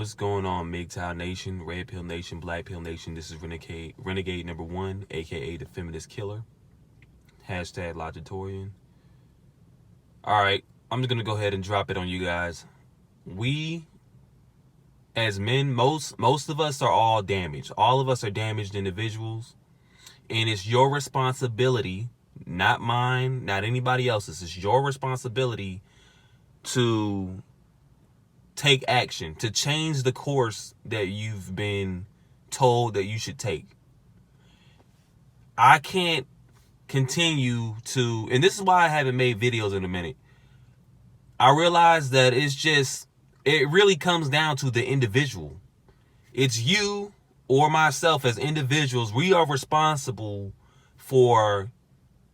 What's going on, MGTOW Nation, Red Pill Nation, Black Pill Nation? This is Renegade number 1, aka the Feminist Killer. Hashtag Logitorian. Alright, I'm just gonna go ahead and drop it on you guys. We, as men, most of us are all damaged. All of us are damaged individuals. And it's your responsibility, not mine, not anybody else's. It's your responsibility to take action, to change the course that you've been told that you should take. I can't continue to, and this is why I haven't made videos in a minute. I realize that it really comes down to the individual. It's you or myself as individuals. We are responsible for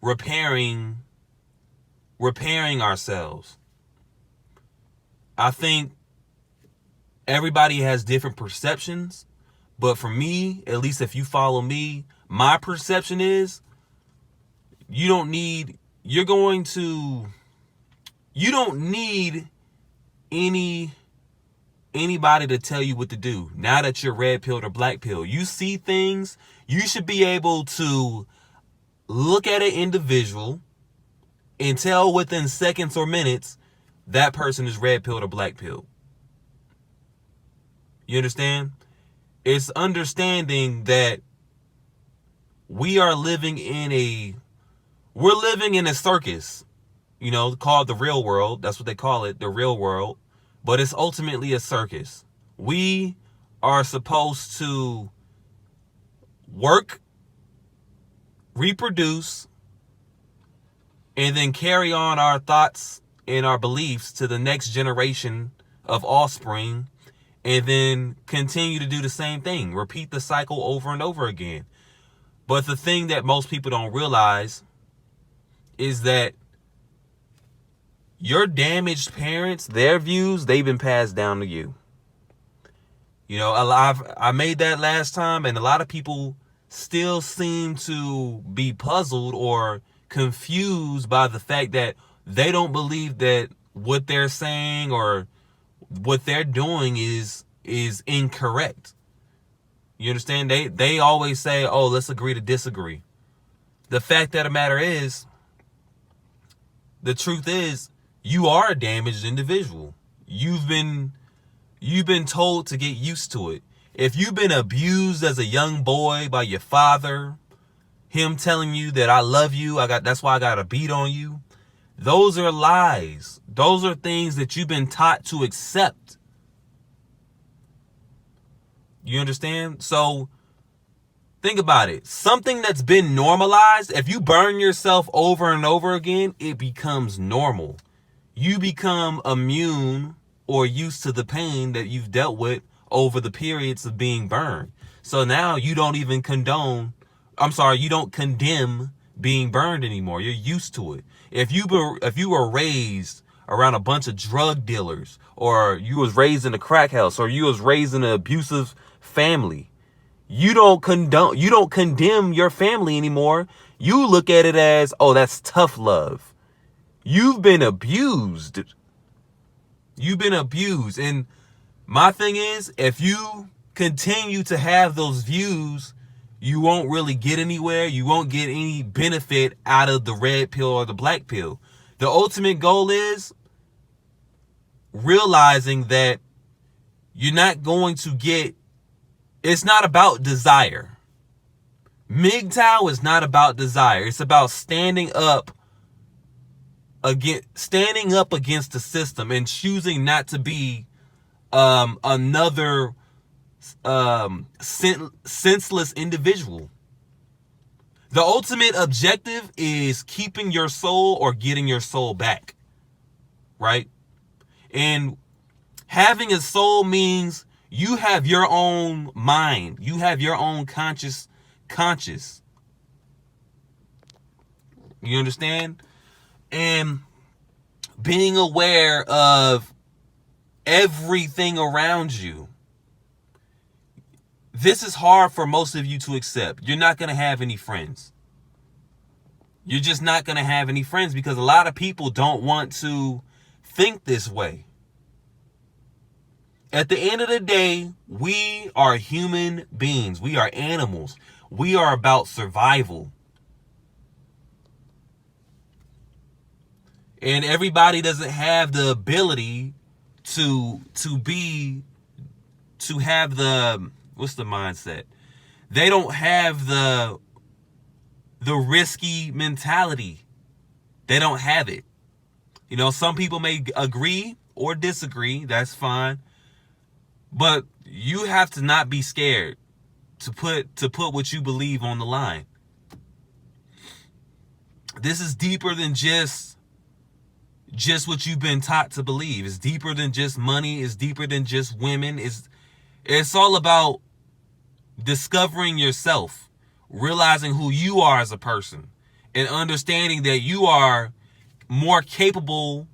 repairing ourselves. I think everybody has different perceptions, but for me, at least if you follow me, my perception is you don't need anybody to tell you what to do. Now that you're red pilled or black pilled, you see things, you should be able to look at an individual and tell within seconds or minutes that person is red pilled or black pilled. You understand? It's understanding that we're living in a circus, called the real world. That's what they call it, the real world. But it's ultimately a circus. We are supposed to work, reproduce, and then carry on our thoughts and our beliefs to the next generation of offspring, and then continue to do the same thing. Repeat the cycle over and over again. But the thing that most people don't realize is that your damaged parents, their views, they've been passed down to you. I made that last time, and a lot of people still seem to be puzzled or confused by the fact that they don't believe that what they're saying or what they're doing is incorrect. You understand? They always say, oh, let's agree to disagree. The fact of the matter is, the truth is, you are a damaged individual. You've been told to get used to it. If you've been abused as a young boy by your father, him telling you that I love you, that's why I got a beat on you, those are lies. Those are things that you've been taught to accept. You understand? So think about it. Something that's been normalized, if you burn yourself over and over again, it becomes normal. You become immune or used to the pain that you've dealt with over the periods of being burned. So now you don't even condemn being burned anymore. You're used to it. If you were raised around a bunch of drug dealers, or you was raised in a crack house, or you was raised in an abusive family, you don't condemn your family anymore. You look at it as, oh, that's tough love. You've been abused. And my thing is, if you continue to have those views, you won't really get anywhere. You won't get any benefit out of the red pill or the black pill. The ultimate goal is realizing that you're not going to get, it's not about desire. MGTOW is not about desire. It's about standing up against the system and choosing not to be another senseless individual. The ultimate objective is keeping your soul or getting your soul back, right? And having a soul means you have your own mind. You have your own conscious. You understand? And being aware of everything around you. This is hard for most of you to accept. You're not going to have any friends. You're just not going to have any friends because a lot of people don't want to think this way. At the end of the day, we are human beings. We are animals. We are about survival. And everybody doesn't have the ability to have the, what's the mindset? They don't have the risky mentality. They don't have it. You know, some people may agree or disagree. That's fine. But you have to not be scared to put what you believe on the line. This is deeper than just what you've been taught to believe. It's deeper than just money. It's deeper than just women. It's all about discovering yourself, realizing who you are as a person, and understanding that you are more capable.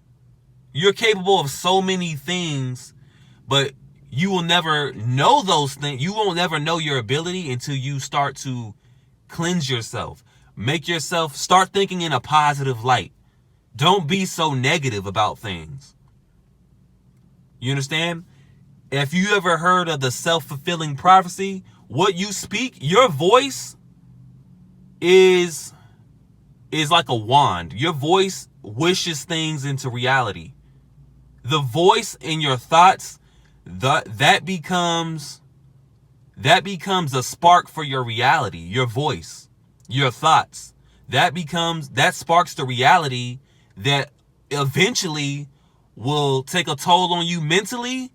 You're capable of so many things, but you will never know those things. You won't never know your ability until you start to cleanse yourself. Make yourself start thinking in a positive light. Don't be so negative about things. You understand? If you ever heard of the self-fulfilling prophecy, what you speak, your voice is like a wand. Your voice wishes things into reality. The voice in your thoughts, that becomes a spark for your reality. Your voice, your thoughts, that sparks the reality that eventually will take a toll on you mentally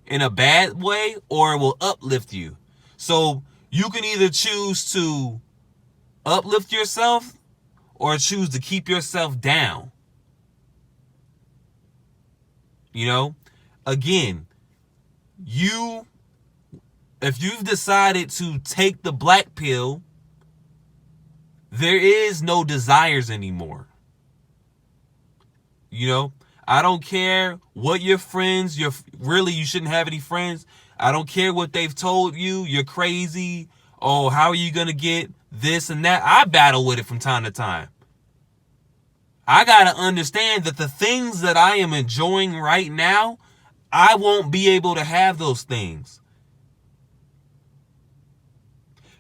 in a bad way, or it will uplift you. So you can either choose to uplift yourself or choose to keep yourself down. You know, again, if you've decided to take the black pill, there is no desires anymore. You know, I don't care what your friends, you shouldn't have any friends. I don't care what they've told you. You're crazy. Oh, how are you going to get this and that? I battle with it from time to time. I got to understand that the things that I am enjoying right now, I won't be able to have those things.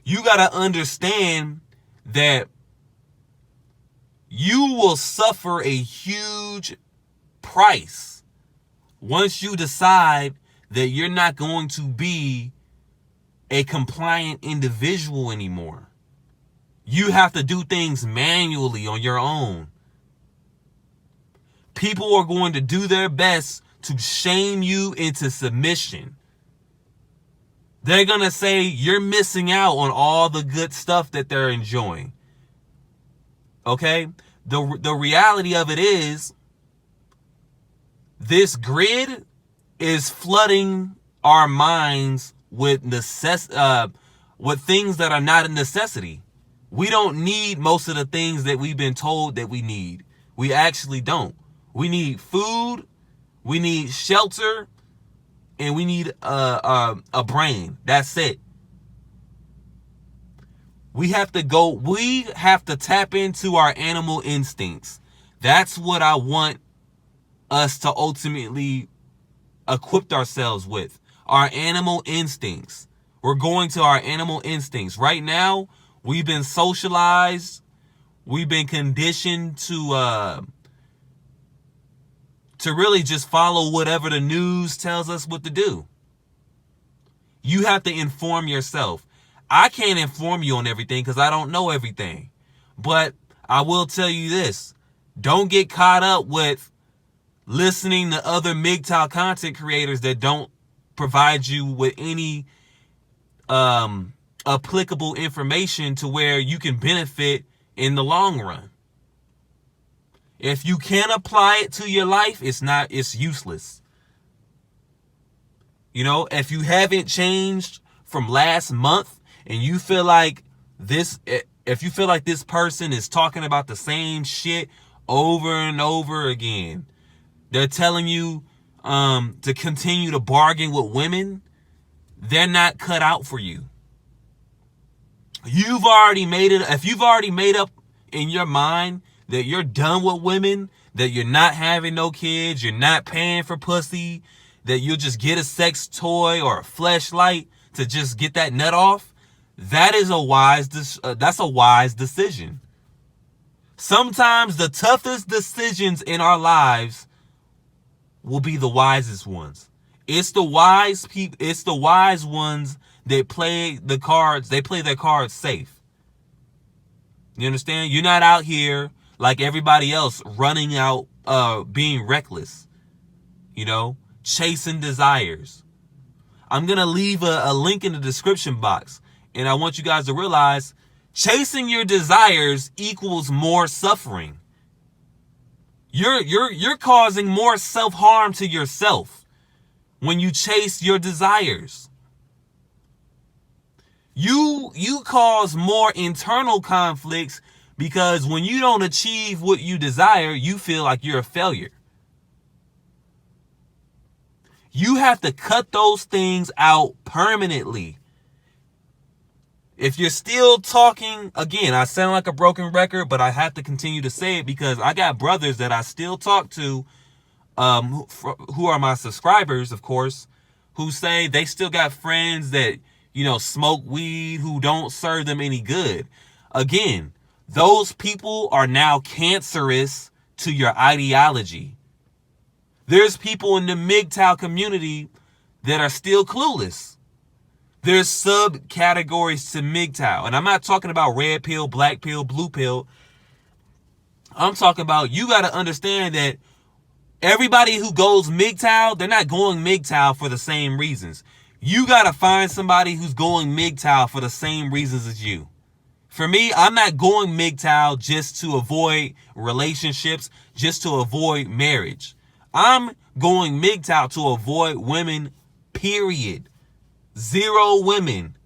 You got to understand that you will suffer a huge price once you decide that you're not going to be a compliant individual anymore. You have to do things manually on your own. People are going to do their best to shame you into submission. They're going to say you're missing out on all the good stuff that they're enjoying. Okay? The reality of it is, this grid is flooding our minds with with things that are not a necessity. We don't need most of the things that we've been told that we need. We actually don't. We need food, we need shelter, and we need a brain. That's it. We have to tap into our animal instincts. That's what I want us to ultimately equip ourselves with. Our animal instincts. We're going to our animal instincts. Right now, we've been socialized. We've been conditioned to really just follow whatever the news tells us what to do. You have to inform yourself. I can't inform you on everything because I don't know everything. But I will tell you this. Don't get caught up with listening to other MGTOW content creators that don't provide you with any applicable information to where you can benefit in the long run. If you can't apply it to your life, it's useless. You know, if you haven't changed from last month and you feel like this person is talking about the same shit over and over again, they're telling you to continue to bargain with women, they're not cut out for you. If you've already made up in your mind that you're done with women, that you're not having no kids, you're not paying for pussy, that you'll just get a sex toy or a fleshlight to just get that nut off, that's a wise decision. Sometimes the toughest decisions in our lives will be the wisest ones. It's the wise people, it's the wise ones that play their cards safe. You understand? You're not out here like everybody else running out, being reckless, chasing desires. I'm going to leave a link in the description box. And I want you guys to realize chasing your desires equals more suffering. You're causing more self-harm to yourself when you chase your desires. You cause more internal conflicts because when you don't achieve what you desire, you feel like you're a failure. You have to cut those things out permanently. If you're still talking, again, I sound like a broken record, but I have to continue to say it because I got brothers that I still talk to, who are my subscribers, of course, who say they still got friends that, smoke weed, who don't serve them any good. Again, those people are now cancerous to your ideology. There's people in the MGTOW community that are still clueless. There's subcategories to MGTOW. And I'm not talking about red pill, black pill, blue pill. I'm talking about, you got to understand that everybody who goes MGTOW, they're not going MGTOW for the same reasons. You got to find somebody who's going MGTOW for the same reasons as you. For me, I'm not going MGTOW just to avoid relationships, just to avoid marriage. I'm going MGTOW to avoid women, period. 0 women.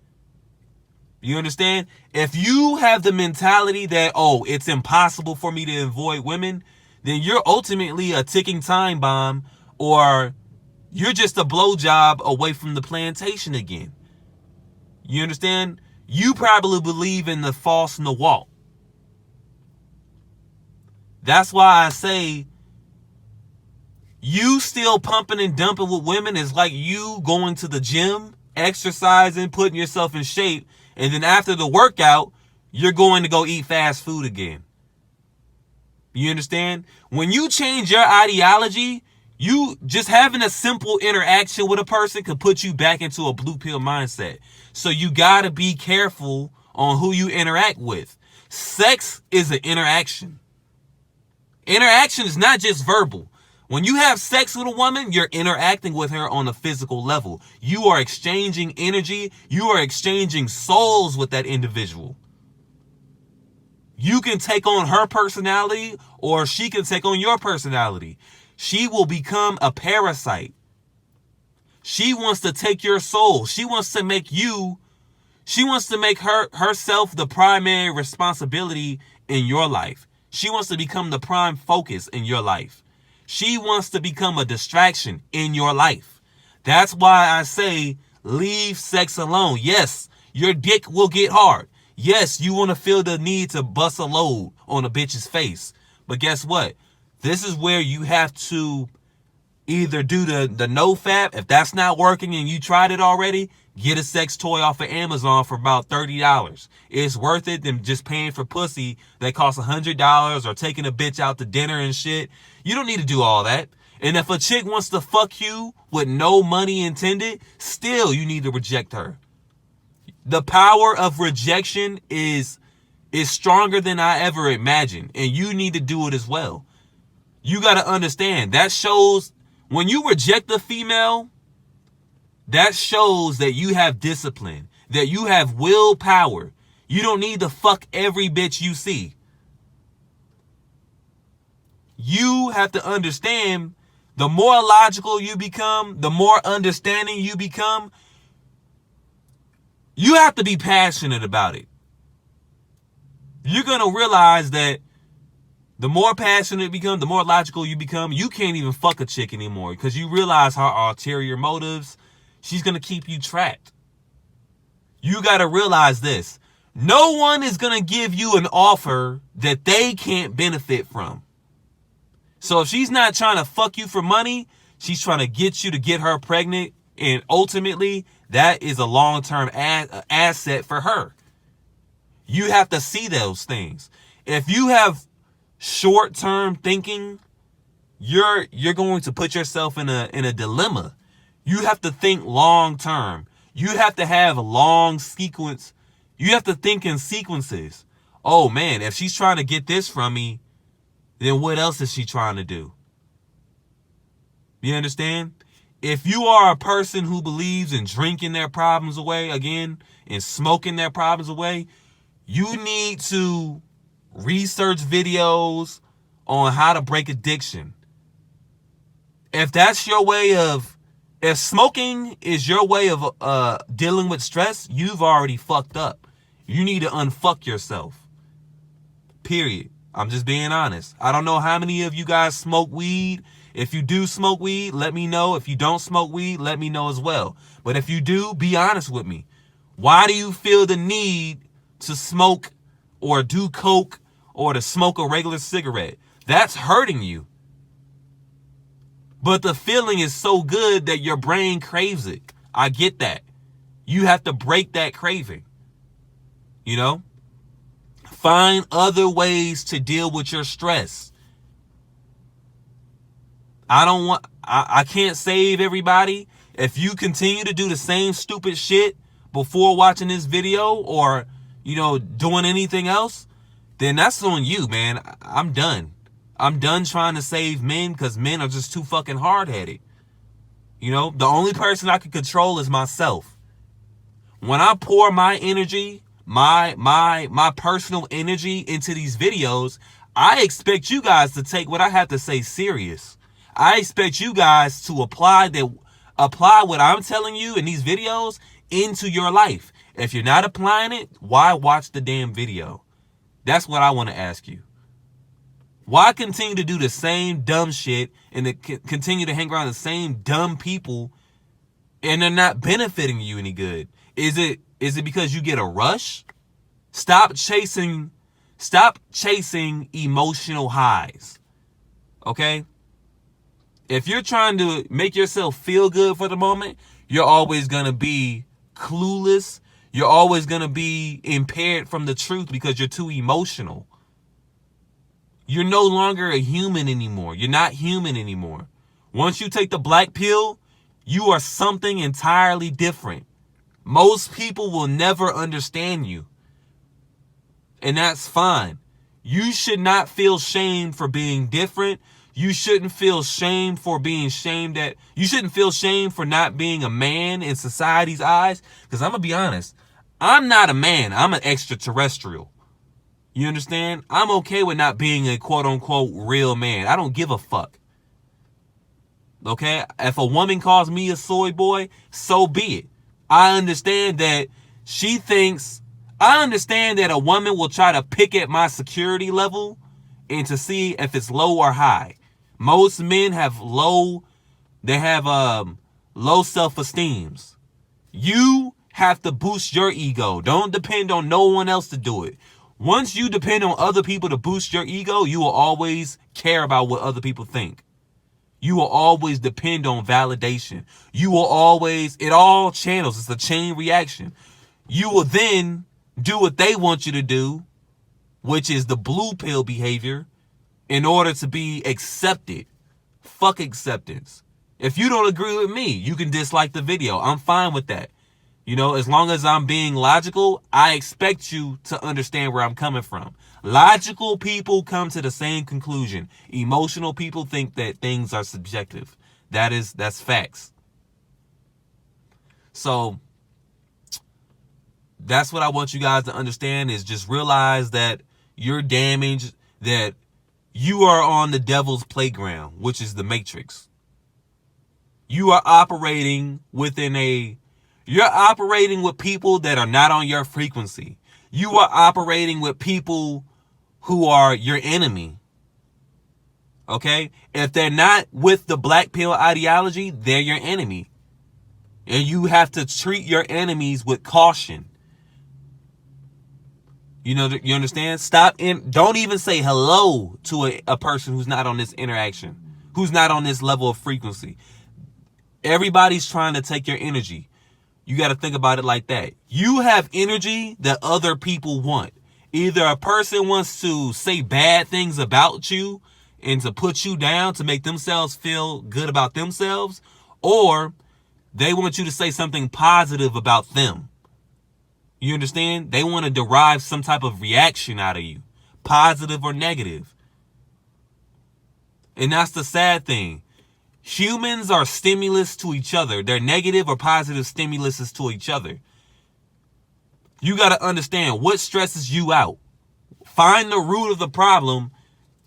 You understand? If you have the mentality that, it's impossible for me to avoid women, then you're ultimately a ticking time bomb, or you're just a blowjob away from the plantation again. You understand? You probably believe in the false Nawalt. That's why I say you still pumping and dumping with women is like you going to the gym, exercising, putting yourself in shape, and then after the workout, you're going to go eat fast food again. You understand? When you change your ideology, you just having a simple interaction with a person could put you back into a blue pill mindset. So you got to be careful on who you interact with. Sex is an interaction. Interaction is not just verbal. When you have sex with a woman, you're interacting with her on a physical level. You are exchanging energy. You are exchanging souls with that individual. You can take on her personality, or she can take on your personality. She will become a parasite. She wants to take your soul. She wants to make herself the primary responsibility in your life. She wants to become the prime focus in your life. She wants to become a distraction in your life. That's why I say leave sex alone. Yes, your dick will get hard. Yes, you want to feel the need to bust a load on a bitch's face. But guess what? This is where you have to either do the no-fap. If that's not working and you tried it already, get a sex toy off of Amazon for about $30. It's worth it than just paying for pussy that costs $100 or taking a bitch out to dinner and shit. You don't need to do all that. And if a chick wants to fuck you with no money intended, still you need to reject her. The power of rejection is stronger than I ever imagined. And you need to do it as well. You got to understand, that shows when you reject a female, that shows that you have discipline, that you have willpower. You don't need to fuck every bitch you see. You have to understand, the more logical you become, the more understanding you become, you have to be passionate about it. You're going to realize that the more passionate you become, the more logical you become, you can't even fuck a chick anymore because you realize her ulterior motives. She's going to keep you trapped. You got to realize this. No one is going to give you an offer that they can't benefit from. So if she's not trying to fuck you for money, She's trying to get you to get her pregnant. And ultimately, that is a long-term asset for her. You have to see those things. If you have short-term thinking, you're going to put yourself in a dilemma. You have to think long-term. You have to have a long sequence. You have to think in sequences. Oh man, if she's trying to get this from me, then what else is she trying to do? You understand? If you are a person who believes in drinking their problems away again and smoking their problems away, you need to research videos on how to break addiction. If that's your way of, if smoking is your way of dealing with stress, you've already fucked up. You need to unfuck yourself. Period. I'm just being honest. I don't know how many of you guys smoke weed. If you do smoke weed, let me know. If you don't smoke weed, let me know as well. But if you do, be honest with me. Why do you feel the need to smoke or do coke or to smoke a regular cigarette? That's hurting you. But the feeling is so good that your brain craves it. I get that. You have to break that craving. You know? Find other ways to deal with your stress. I can't save everybody. If you continue to do the same stupid shit before watching this video or, doing anything else, then that's on you, man. I'm done. I'm done trying to save men because men are just too fucking hard-headed. The only person I can control is myself. When I pour my energy, my personal energy into these videos, I expect you guys to take what I have to say serious. I expect you guys to apply what I'm telling you in these videos into your life. If you're not applying it, why watch the damn video? That's what I want to ask you. Why continue to do the same dumb shit and to continue to hang around the same dumb people and they're not benefiting you any good? Is it because you get a rush? Stop chasing emotional highs. Okay? If you're trying to make yourself feel good for the moment, you're always going to be clueless. You're always going to be impaired from the truth because you're too emotional. You're no longer a human anymore. You're not human anymore. Once you take the black pill, you are something entirely different. Most people will never understand you. And that's fine. You should not feel shame for being different. You shouldn't feel shame for being shamed at. You shouldn't feel shame for not being a man in society's eyes. Because I'm going to be honest. I'm not a man. I'm an extraterrestrial. You understand? I'm okay with not being a quote unquote real man. I don't give a fuck. Okay? If a woman calls me a soy boy, so be it. I understand that a woman will try to pick at my security level and to see if it's low or high. Most men have low self-esteems. You have to boost your ego. Don't depend on no one else to do it. Once you depend on other people to boost your ego, you will always care about what other people think. You will always depend on validation. It all channels. It's a chain reaction. You will then do what they want you to do, which is the blue pill behavior, in order to be accepted. Fuck acceptance. If you don't agree with me, you can dislike the video. I'm fine with that. As long as I'm being logical, I expect you to understand where I'm coming from. Logical people come to the same conclusion. Emotional people think that things are subjective. That's facts. So that's what I want you guys to understand, is just realize that you're damaged, that you are on the devil's playground, which is the matrix. You are operating with people that are not on your frequency. You are operating with people who are your enemy. Okay? If they're not with the black pill ideology, they're your enemy. And you have to treat your enemies with caution. You understand? Don't even say hello to a person who's not on this interaction, who's not on this level of frequency. Everybody's trying to take your energy. You got to think about it like that. You have energy that other people want. Either a person wants to say bad things about you and to put you down to make themselves feel good about themselves, or they want you to say something positive about them. You understand? They want to derive some type of reaction out of you, positive or negative. And that's the sad thing. Humans are stimulus to each other. They're negative or positive stimuluses to each other. You got to understand what stresses you out. Find the root of the problem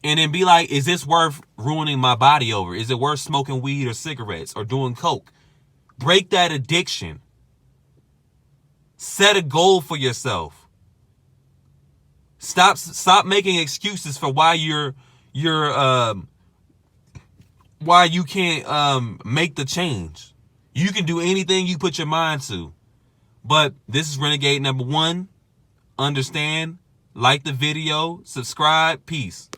and then be like, is this worth ruining my body over? Is it worth smoking weed or cigarettes or doing coke? Break that addiction. Set a goal for yourself. Stop making excuses for why why you can't make the change. You can do anything you put your mind to. But this is Renegade number 1. Understand, like the video, subscribe, peace.